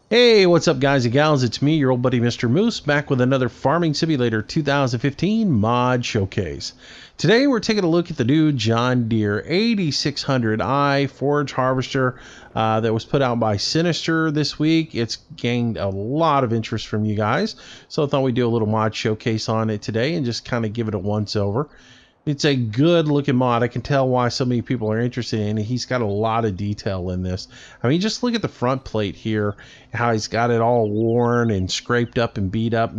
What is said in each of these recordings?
Hey, what's up guys and gals? It's me, your old buddy Mr. Moose, back with another Farming Simulator 2015 mod showcase. Today we're taking a look at the new John Deere 8600i forage harvester that was put out by Sinister this week. It's gained a lot of interest from you guys, so I thought we'd do a little mod showcase on it today and just kind of give it a once over. It's a good looking mod. I can tell why so many people are interested in it. He's got a lot of detail in this. I mean, just look at the front plate here, how he's got it all worn and scraped up and beat up.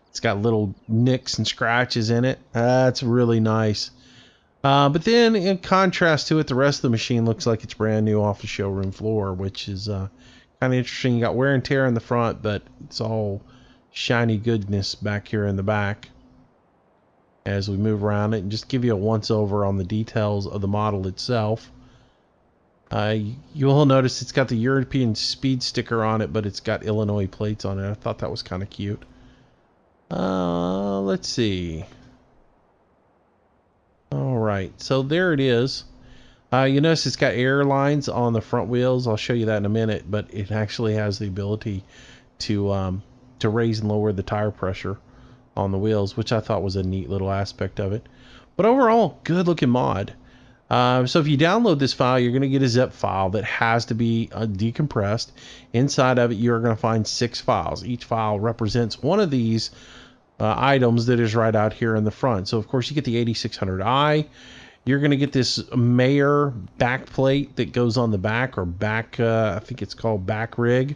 It's got little nicks and scratches in it. That's really nice. But then in contrast to it, the rest of the machine looks like it's brand new off the showroom floor, which is kind of interesting. You got wear and tear in the front, but it's all shiny goodness back here in the back as we move around it, and just give you a once over on the details of the model itself. You will notice it's got the European speed sticker on it, but it's got Illinois plates on it. I thought that was kind of cute. Let's see. Alright, so there it is. You notice it's got air lines on the front wheels. I'll show you that in a minute, but it actually has the ability to raise and lower the tire pressure on the wheels, which I thought was a neat little aspect of it. But overall, good looking mod. So if you download this file, you're going to get a zip file that has to be decompressed. Inside of it, you're going to find 6 files. Each file represents one of these items that is right out here in the front. So of course you get the 8600i. You're going to get this Mayer back plate that goes on the back, or back, I think it's called back rig.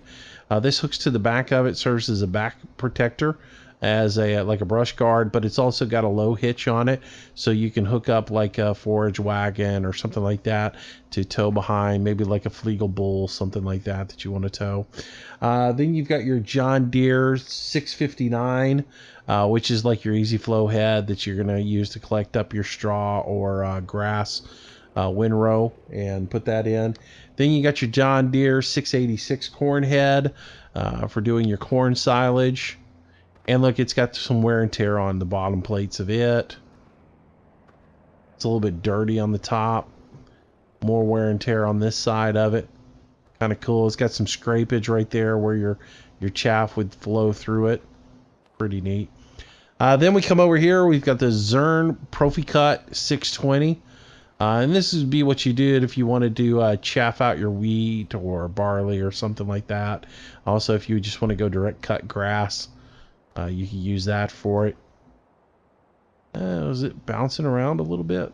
This hooks to the back of it, serves as a back protector, as a like a brush guard, but it's also got a low hitch on it, so you can hook up like a forage wagon or something like that to tow behind, maybe like a Fleegle bull, something like that that you want to tow. Then you've got your John Deere 659, which is like your easy flow head that you're going to use to collect up your straw or grass windrow and put that in. Then you got your John Deere 686 corn head for doing your corn silage. And look, it's got some wear and tear on the bottom plates of it. It's a little bit dirty on the top. More wear and tear on this side of it. Kind of cool. It's got some scrapage right there where your chaff would flow through it. Pretty neat. Then we come over here. We've got the Zern Profi Cut 620. And this would be what you did if you wanted to chaff out your wheat or barley or something like that. Also, if you just want to go direct cut grass, you can use that for it. Is it bouncing around a little bit?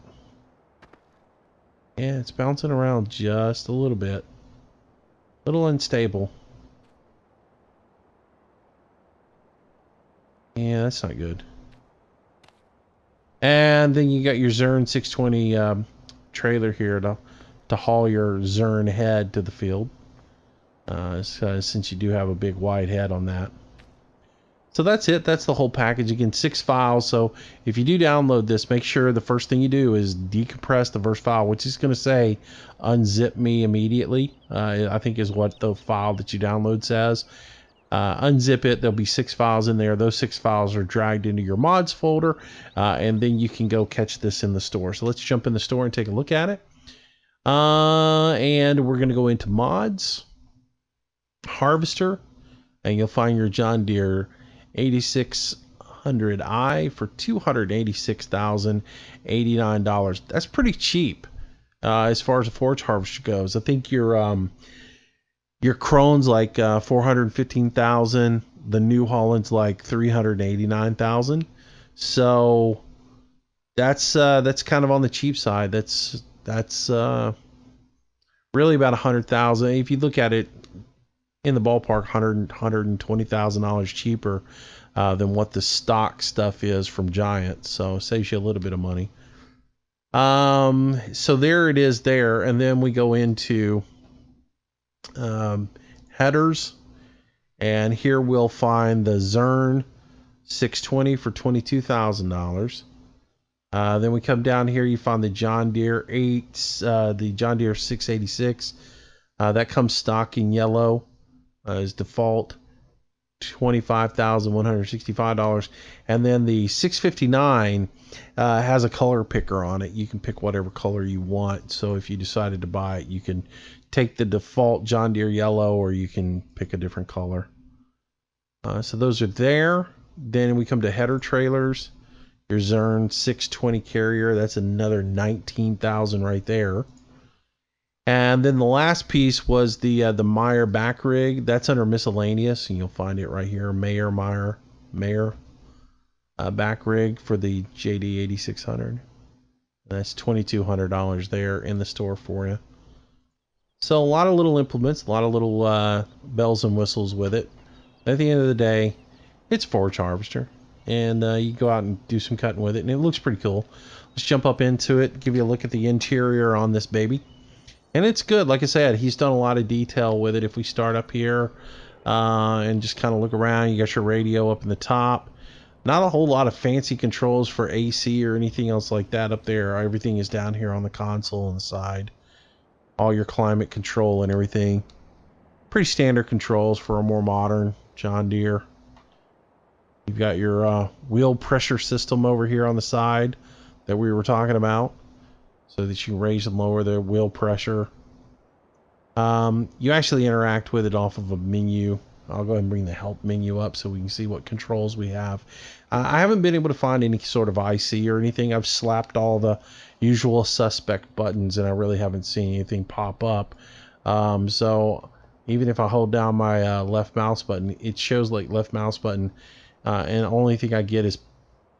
Yeah, it's bouncing around just a little bit. A little unstable. Yeah, that's not good. And then you got your Zern 620 trailer here to haul your Zern head to the field. Since you do have a big wide head on that. So that's it. That's the whole package. Again, 6 files. So if you do download this, make sure the first thing you do is decompress the first file, which is going to say unzip me immediately. I think is what the file that you download says. Unzip it. There'll be 6 files in there. Those 6 files are dragged into your mods folder, and then you can go catch this in the store. So let's jump in the store and take a look at it. And we're going to go into mods, harvester, and you'll find your John Deere 8600i for $286,089. That's pretty cheap as far as a forage harvester goes. I think your Crone's like $415,000. The New Holland's like $389,000. So that's kind of on the cheap side. That's really about $100,000 if you look at it. In the ballpark, $120,000 cheaper than what the stock stuff is from Giant, so it saves you a little bit of money. So there it is there, and then we go into headers, and here we'll find the Zern 620 for $22,000. Then we come down here, you find the John Deere the John Deere 686. That comes stock in yellow. Is default, $25,165, and then the 659 has a color picker on it. You can pick whatever color you want. So if you decided to buy it, you can take the default John Deere yellow, or you can pick a different color. So those are there. Then we come to header trailers. Your Zern 620 carrier, that's another 19,000 right there. And then the last piece was the Meyer back rig. That's under miscellaneous, and you'll find it right here. Meyer back rig for the JD 8600. That's $2,200 there in the store for you. So a lot of little implements, a lot of little bells and whistles with it. At the end of the day, it's a forage harvester, and you go out and do some cutting with it, and it looks pretty cool. Let's jump up into it, give you a look at the interior on this baby. And it's good. Like I said, he's done a lot of detail with it. If we start up here and just kind of look around, you got your radio up in the top. Not a whole lot of fancy controls for AC or anything else like that up there. Everything is down here on the console on the side. All your climate control and everything. Pretty standard controls for a more modern John Deere. You've got your wheel pressure system over here on the side that we were talking about, so that you can raise and lower the wheel pressure. You actually interact with it off of a menu. I'll go ahead and bring the help menu up so we can see what controls we have. I haven't been able to find any sort of IC or anything. I've slapped all the usual suspect buttons, and I really haven't seen anything pop up. So even if I hold down my left mouse button, it shows like left mouse button, and the only thing I get is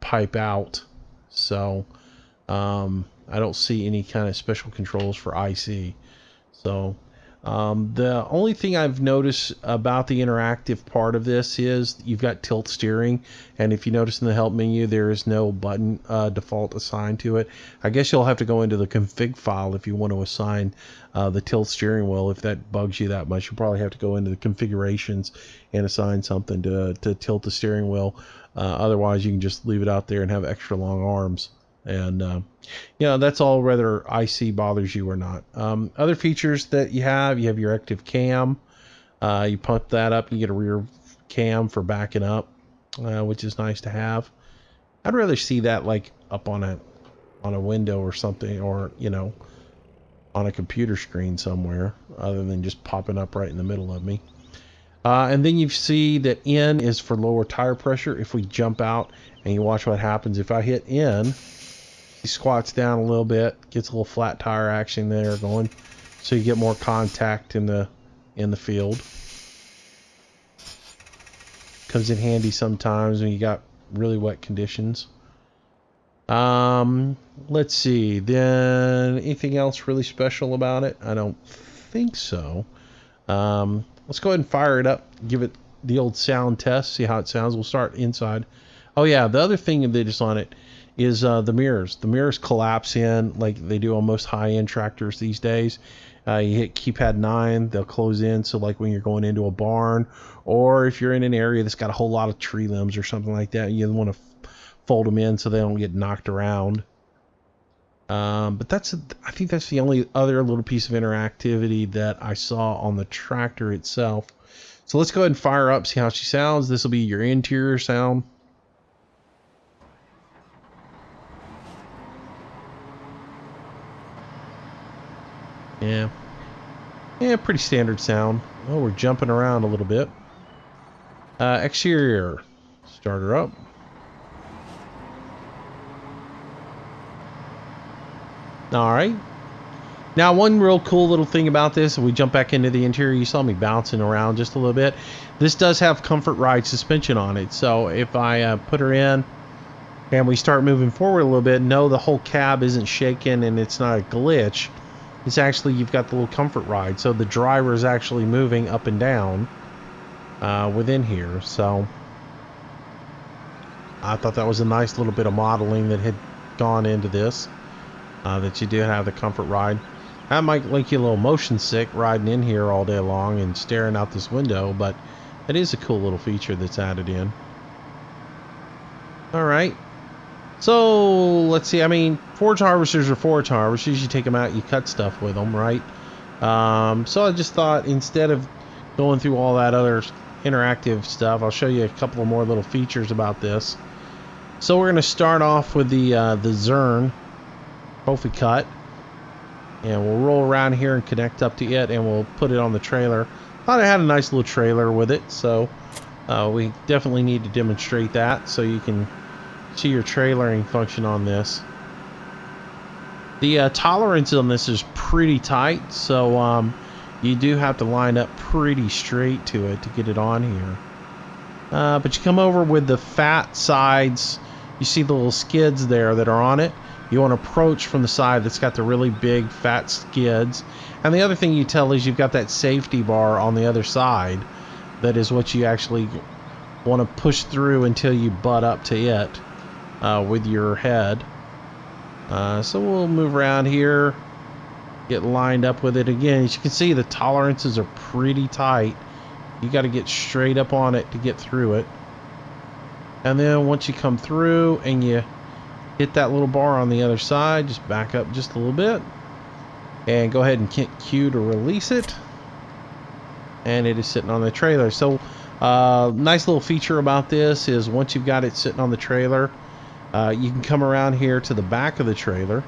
pipe out. So I don't see any kind of special controls for IC. So the only thing I've noticed about the interactive part of this is you've got tilt steering, and if you notice in the help menu, there is no button default assigned to it. I guess you'll have to go into the config file if you want to assign the tilt steering wheel. If that bugs you that much, you'll probably have to go into the configurations and assign something to tilt the steering wheel. Otherwise, you can just leave it out there and have extra long arms. And you know, that's all whether IC bothers you or not. Other features that you have your active cam. You pump that up, you get a rear cam for backing up, which is nice to have. I'd rather see that like up on a window or something, or you know, on a computer screen somewhere, other than just popping up right in the middle of me. And then you see that N is for lower tire pressure. If we jump out and you watch what happens, if I hit N, he squats down a little bit, gets a little flat tire action there going, so you get more contact in the field. Comes in handy sometimes when you got really wet conditions. Let's see. Then anything else really special about it? I don't think so. Let's go ahead and fire it up, give it the old sound test, see how it sounds. We'll start inside. Oh yeah, the other thing that is on it is the mirrors. The mirrors collapse in like they do on most high-end tractors these days. You hit keypad 9, they'll close in. So like when you're going into a barn, or if you're in an area that's got a whole lot of tree limbs or something like that, you want to fold them in so they don't get knocked around. But I think that's the only other little piece of interactivity that I saw on the tractor itself. So let's go ahead and fire up, see how she sounds. This will be your interior sound. Yeah, pretty standard sound. Oh, we're jumping around a little bit. Exterior, start her up. All right. Now, one real cool little thing about this, if we jump back into the interior, you saw me bouncing around just a little bit. This does have comfort ride suspension on it. So if I put her in and we start moving forward a little bit, no, the whole cab isn't shaking and it's not a glitch. It's actually, you've got the little comfort ride. So the driver is actually moving up and down within here. So I thought that was a nice little bit of modeling that had gone into this. That you do have the comfort ride. That might make you a little motion sick riding in here all day long and staring out this window, but it is a cool little feature that's added in. All right. So let's see. I mean, forage harvesters are forage harvesters. You take them out, you cut stuff with them, right? So I just thought instead of going through all that other interactive stuff, I'll show you a couple of more little features about this. So we're going to start off with the Zern. Hopefully cut. And we'll roll around here and connect up to it, and we'll put it on the trailer. Thought it had a nice little trailer with it, so we definitely need to demonstrate that so you can see your trailering function on this. The tolerance on this is pretty tight, so you do have to line up pretty straight to it to get it on here. But you come over with the fat sides. You see the little skids there that are on it. You want to approach from the side that's got the really big fat skids. And the other thing you tell is you've got that safety bar on the other side. That is what you actually want to push through until you butt up to it with your head. So we'll move around here, get lined up with it. Again, as you can see, the tolerances are pretty tight. You got to get straight up on it to get through it. And then once you come through and you hit that little bar on the other side, just back up just a little bit and go ahead and hit Q to release it. And it is sitting on the trailer. So nice little feature about this is once you've got it sitting on the trailer, you can come around here to the back of the trailer,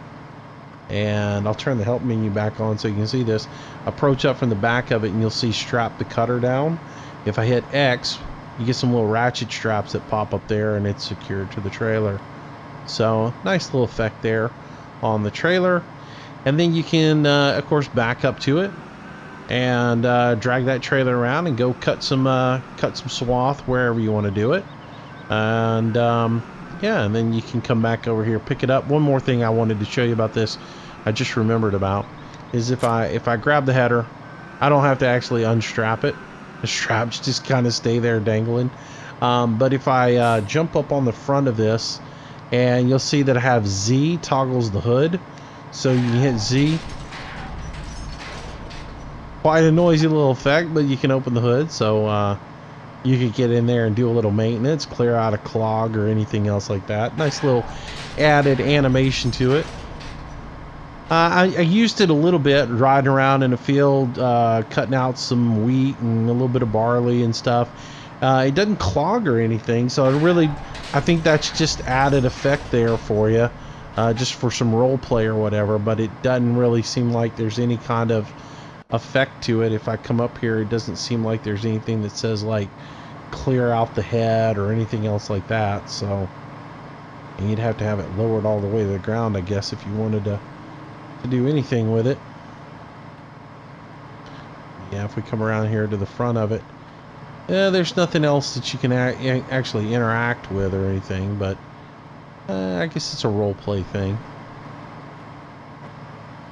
and I'll turn the help menu back on so you can see this. Approach up from the back of it and you'll see strap the cutter down. If I hit X, you get some little ratchet straps that pop up there, and it's secured to the trailer. So nice little effect there on the trailer. And then you can of course back up to it and drag that trailer around and go cut some swath wherever you want to do it. And yeah, and then you can come back over here, pick it up. One more thing I wanted to show you about this, I just remembered about, is if I grab the header, I don't have to actually unstrap it. The straps just kind of stay there dangling. But if I jump up on the front of this, and you'll see that I have Z toggles the hood, so you can hit Z. Quite a noisy little effect, but you can open the hood, so you could get in there and do a little maintenance, clear out a clog or anything else like that. Nice little added animation to it. I used it a little bit riding around in the field, cutting out some wheat and a little bit of barley and stuff. It doesn't clog or anything, so I think that's just added effect there for you, just for some role play or whatever, but it doesn't really seem like there's any kind of effect to it. If I come up here, it doesn't seem like there's anything that says like clear out the head or anything else like that. So and you'd have to have it lowered all the way to the ground, I guess, if you wanted to do anything with it. Yeah, if we come around here to the front of it, there's nothing else that you can actually interact with or anything, but I guess it's a role play thing.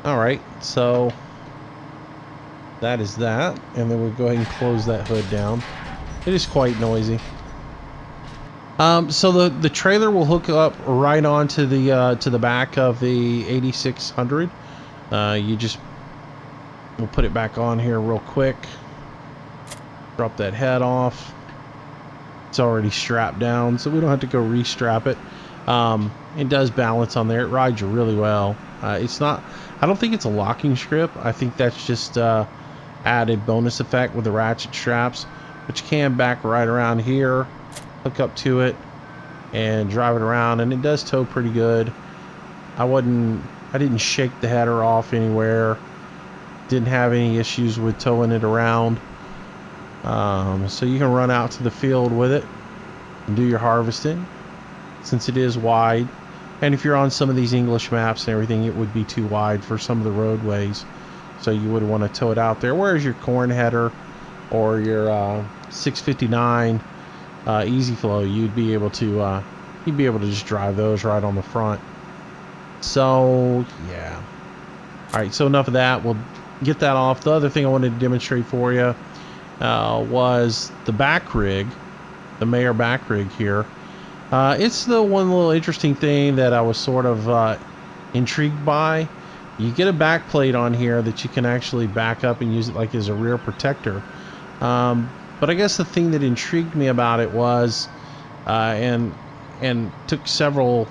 Alright, so that is that, and then we'll go ahead and close that hood down. It is quite noisy. So the trailer will hook up right onto the back of the 8600. We'll put it back on here real quick. Drop that head off. It's already strapped down, so we don't have to go re-strap it. It does balance on there. It rides really well. It's not. I don't think it's a locking strip. I think that's just added bonus effect with the ratchet straps. But you can back right around here, hook up to it, and drive it around, and it does tow pretty good. I didn't shake the header off anywhere. Didn't have any issues with towing it around. So you can run out to the field with it and do your harvesting, since it is wide. And if you're on some of these English maps and everything, it would be too wide for some of the roadways, so you would want to tow it out there. Whereas your corn header or your 659 Easy Flow, you'd be able to just drive those right on the front. So yeah. All right, so enough of that. We'll get that off. The other thing I wanted to demonstrate for you was the back rig, the Mayer back rig here. It's the one little interesting thing that I was sort of intrigued by. You get a back plate on here that you can actually back up and use it like as a rear protector. But I guess the thing that intrigued me about it was, and took several.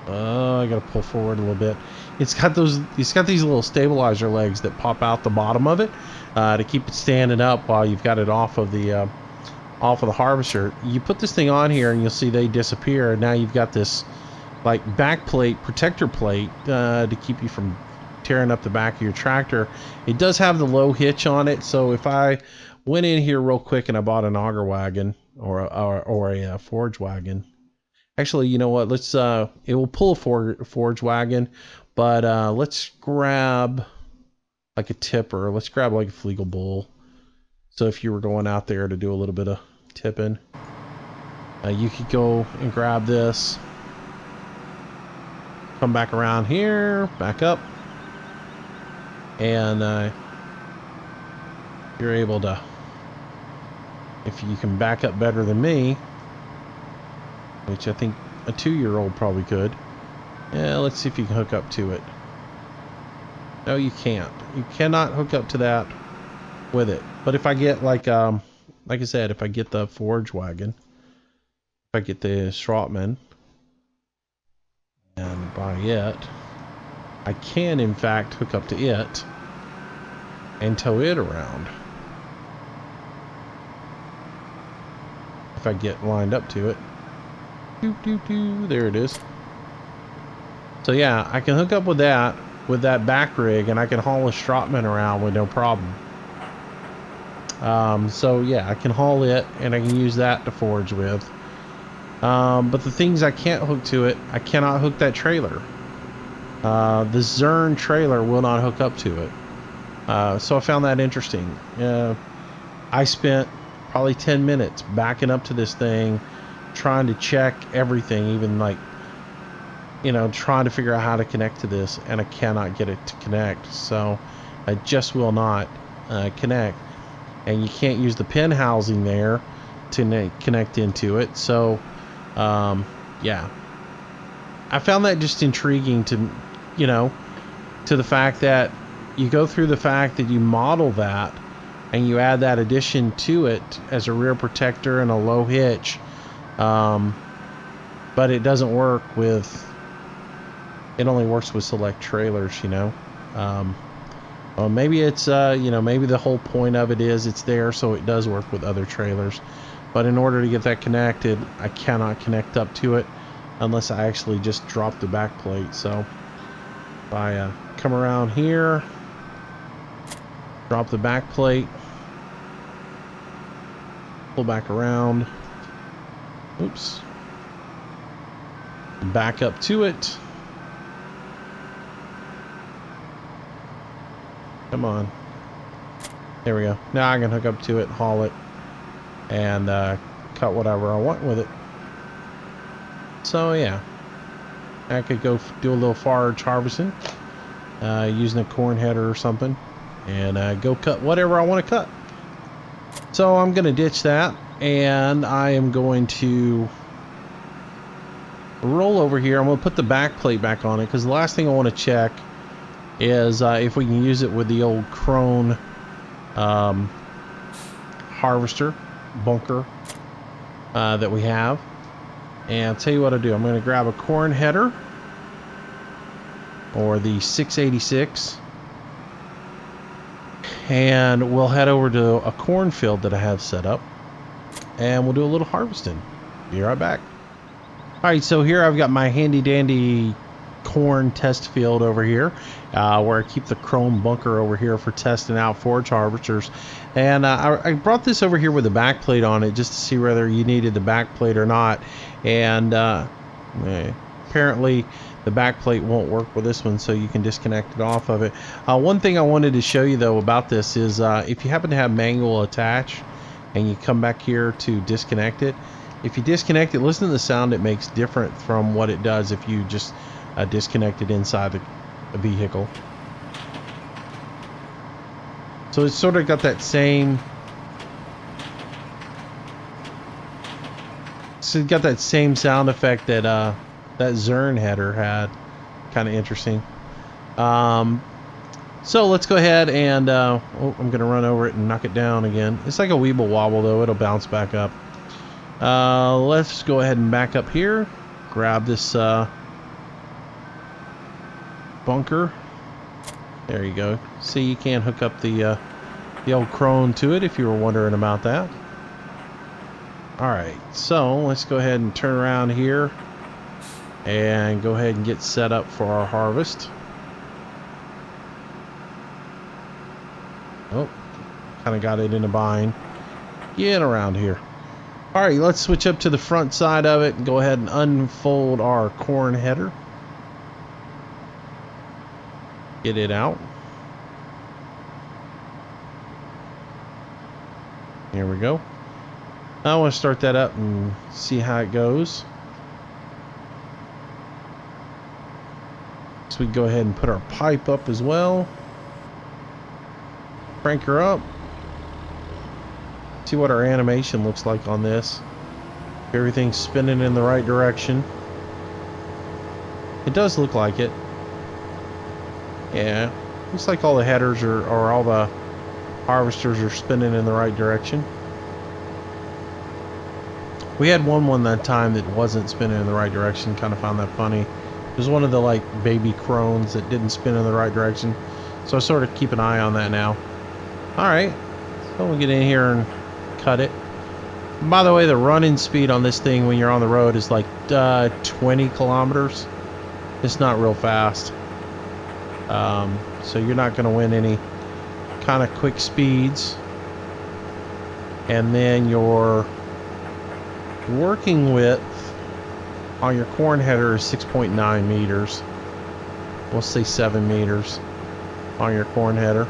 I gotta pull forward a little bit. It's got these little stabilizer legs that pop out the bottom of it to keep it standing up while you've got it off of the harvester. You put this thing on here and you'll see they disappear. Now you've got this like back plate, protector plate, to keep you from tearing up the back of your tractor. It does have the low hitch on it, so if I went in here real quick and I bought an auger wagon or a forage wagon. Actually, you know what? Let's it will pull a forage wagon, but let's grab like a tipper. Let's grab like a Flegel bull. So if you were going out there to do a little bit of tipping, you could go and grab this. Come back around here, back up, and you're able to, if you can back up better than me, which I think a 2-year-old probably could. Yeah, let's see if you can hook up to it. No, you can't. You cannot hook up to that with it. But if I get like I said, if I get the forage wagon, if I get the Schrottman and buy it, I can in fact hook up to it and tow it around. If I get lined up to it. There it is. So yeah, I can hook up with that back rig, and I can haul a Schrottman around with no problem. So yeah, I can haul it and I can use that to forage with. But the things I can't hook to it, I cannot hook that trailer. The Zern trailer will not hook up to it. So I found that interesting. I spent probably 10 minutes backing up to this thing, trying to check everything, even like, you know, trying to figure out how to connect to this, and I cannot get it to connect. So I just will not connect. And you can't use the pin housing there to connect into it. So yeah, I found that just intriguing to, you know, to the fact that you go through the fact that you model that and you add that addition to it as a rear protector and a low hitch, but it doesn't work with, it only works with select trailers, you know. Well, maybe it's you know, maybe the whole point of it is it's there so it does work with other trailers. But in order to get that connected, I cannot connect up to it unless I actually just drop the back plate. So if I come around here, drop the back plate, pull back around, oops, back up to it. Come on. There we go. Now I can hook up to it, haul it, and cut whatever I want with it. So yeah, I could go do a little forage harvesting using a corn header or something, and go cut whatever I want to cut. So I'm going to ditch that, and I am going to roll over here. I'm going to put the back plate back on it, because the last thing I want to check is if we can use it with the old Krone harvester bunker that we have. And I'll tell you what I'll do. I'm going to grab a corn header, or the 686, and we'll head over to a cornfield that I have set up, and we'll do a little harvesting. Be right back. Alright, so here I've got my handy dandy corn test field over here, where I keep the chrome bunker over here for testing out forage harvesters. And I brought this over here with a back plate on it just to see whether you needed the back plate or not. And apparently the back plate won't work with this one, so you can disconnect it off of it. One thing I wanted to show you though about this is if you happen to have manual attach and you come back here to disconnect it, if you disconnect it, listen to the sound it makes different from what it does if you just disconnect it inside the vehicle. So it's sort of got that same, sound effect that that Zern header had. Kind of interesting. So let's go ahead and I'm gonna run over it and knock it down again. It's like a weeble wobble though, it'll bounce back up. Let's go ahead and back up here, grab this bunker. There you go. See, you can hook up the old Krone to it if you were wondering about that. Alright, so let's go ahead and turn around here and go ahead and get set up for our harvest. Oh, kind of got it in a bind. Get around here. All right, let's switch up to the front side of it and go ahead and unfold our corn header. Get it out. Here we go. I want to start that up and see how it goes. So we go ahead and put our pipe up as well. Crank her up. See what our animation looks like on this. Everything's spinning in the right direction. It does look like it. Yeah, looks like all the headers or all the harvesters are spinning in the right direction. We had one that time that wasn't spinning in the right direction. Kind of found that funny. It was one of the like baby crones that didn't spin in the right direction. So I sort of keep an eye on that now. Alright, so we'll get in here and cut it. By the way, the running speed on this thing when you're on the road is like 20 kilometers. It's not real fast. So you're not going to win any kind of quick speeds. And then your working width on your corn header is 6.9 meters. We'll say 7 meters on your corn header.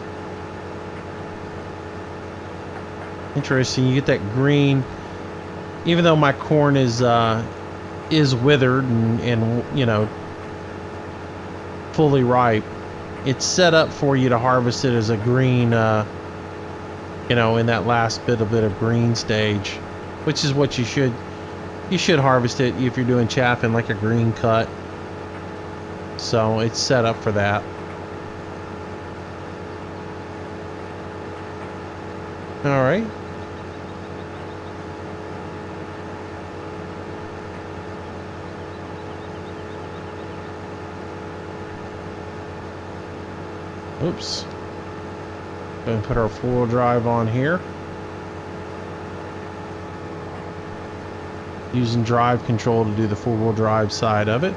Interesting, you get that green. Even though my corn is withered and you know fully ripe, it's set up for you to harvest it as a green, you know, in that last bit of green stage, which is what you should harvest it if you're doing chaffing, like a green cut. So it's set up for that. All right. Oops. Going to put our four-wheel drive on here. Using drive control to do the four-wheel drive side of it.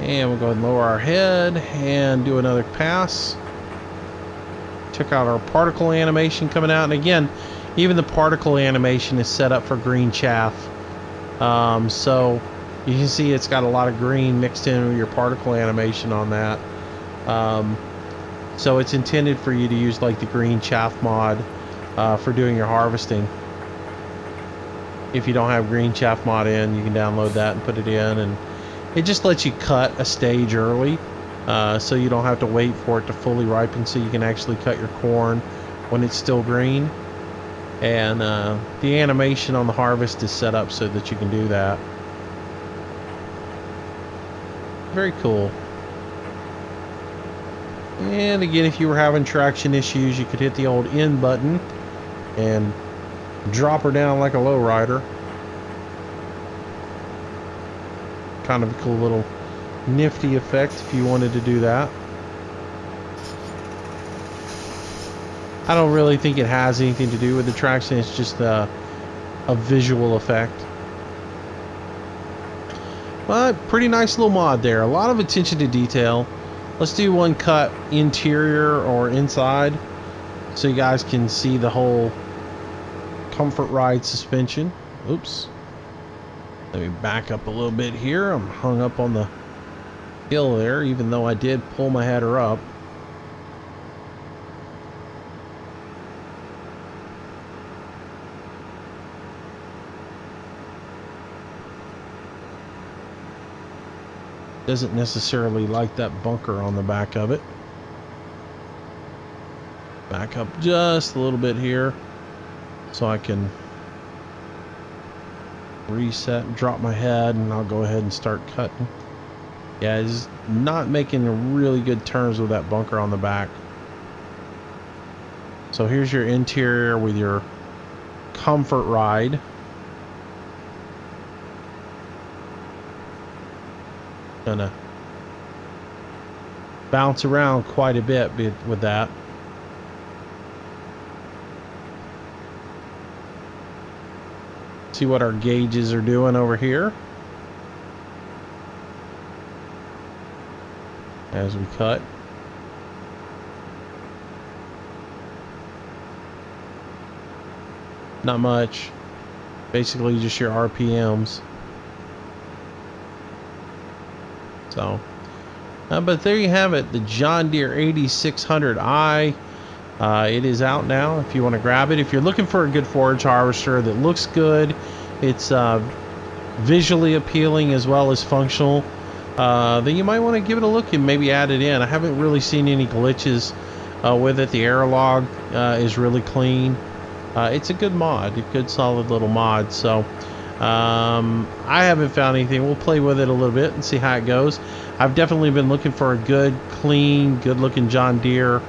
And we'll go ahead and lower our head and do another pass. Check out our particle animation coming out. And again, even the particle animation is set up for green chaff. So you can see it's got a lot of green mixed in with your particle animation on that. So it's intended for you to use like the green chaff mod for doing your harvesting. If you don't have green chaff mod in, you can download that and put it in, and it just lets you cut a stage early, so you don't have to wait for it to fully ripen, so you can actually cut your corn when it's still green. And the animation on the harvest is set up so that you can do that. Very cool. And again, if you were having traction issues, you could hit the old N button and drop her down like a lowrider. Kind of a cool little nifty effect if you wanted to do that. I don't really think it has anything to do with the traction. It's just a visual effect. But pretty nice little mod there. A lot of attention to detail. Let's do one cut interior or inside so you guys can see the whole comfort ride suspension. Oops. Let me back up a little bit here. I'm hung up on the hill there, even though I did pull my header up. Doesn't necessarily like that bunker on the back of it. Back up just a little bit here so I can reset and drop my head, and I'll go ahead and start cutting. Yeah, it's not making really good turns with that bunker on the back. So here's your interior with your comfort ride. Gonna bounce around quite a bit with that. See what our gauges are doing over here as we cut. Not much. Basically just your RPMs. So, but there you have it, the John Deere 8600i. It is out now if you want to grab it. If you're looking for a good forage harvester that looks good, it's visually appealing as well as functional, then you might want to give it a look and maybe add it in. I haven't really seen any glitches with it. The error log is really clean. It's a good mod, a good solid little mod. So I haven't found anything. We'll play with it a little bit and see how it goes. I've definitely been looking for a good, clean, good looking John Deere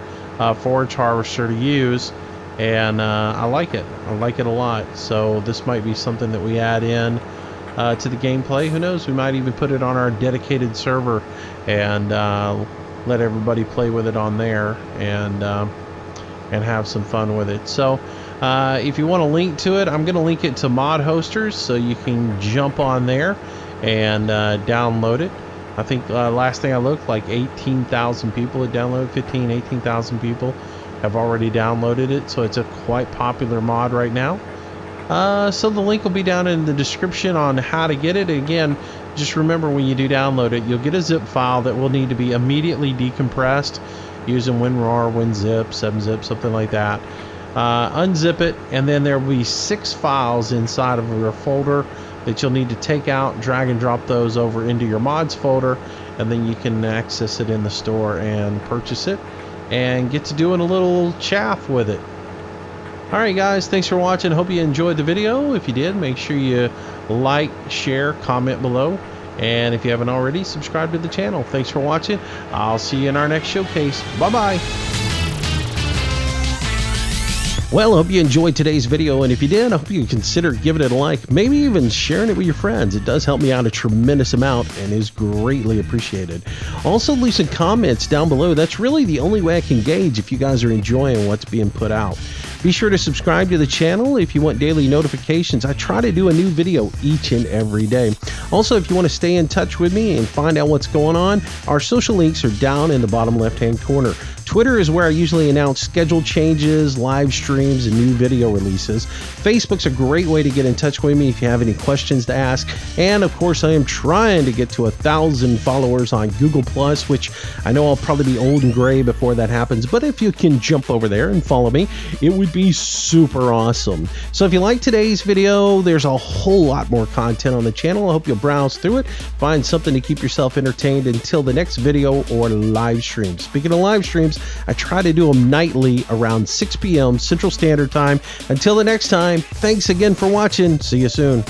forage harvester to use, and I like it. I like it a lot. So this might be something that we add in to the gameplay. Who knows, we might even put it on our dedicated server and let everybody play with it on there and have some fun with it. So if you want a link to it, I'm going to link it to Mod Hosters, so you can jump on there and download it. I think last thing I looked, like 18,000 people had downloaded. 18,000 people have already downloaded it, so it's a quite popular mod right now. So the link will be down in the description on how to get it. Again, just remember, when you do download it, you'll get a zip file that will need to be immediately decompressed using WinRAR, WinZip, 7-zip, something like that. Unzip it, and then there will be 6 files inside of your folder that you'll need to take out, drag and drop those over into your mods folder, and then you can access it in the store and purchase it and get to doing a little chaff with it. Alright guys, thanks for watching. Hope you enjoyed the video. If you did, make sure you like, share, comment below, and if you haven't already, subscribe to the channel. Thanks for watching. I'll see you in our next showcase. Bye bye. Well, I hope you enjoyed today's video, and if you did, I hope you consider giving it a like, maybe even sharing it with your friends. It does help me out a tremendous amount and is greatly appreciated. Also, leave some comments down below. That's really the only way I can gauge if you guys are enjoying what's being put out. Be sure to subscribe to the channel if you want daily notifications. I try to do a new video each and every day. Also, if you want to stay in touch with me and find out what's going on, our social links are down in the bottom left-hand corner. Twitter is where I usually announce schedule changes, live streams, and new video releases. Facebook's a great way to get in touch with me if you have any questions to ask. And of course, I am trying to get to 1,000 followers on Google+, which I know I'll probably be old and gray before that happens. But if you can jump over there and follow me, it would be super awesome. So if you like today's video, there's a whole lot more content on the channel. I hope you'll browse through it, find something to keep yourself entertained until the next video or live stream. Speaking of live streams, I try to do them nightly around 6 p.m. Central Standard Time. Until the next time, thanks again for watching. See you soon.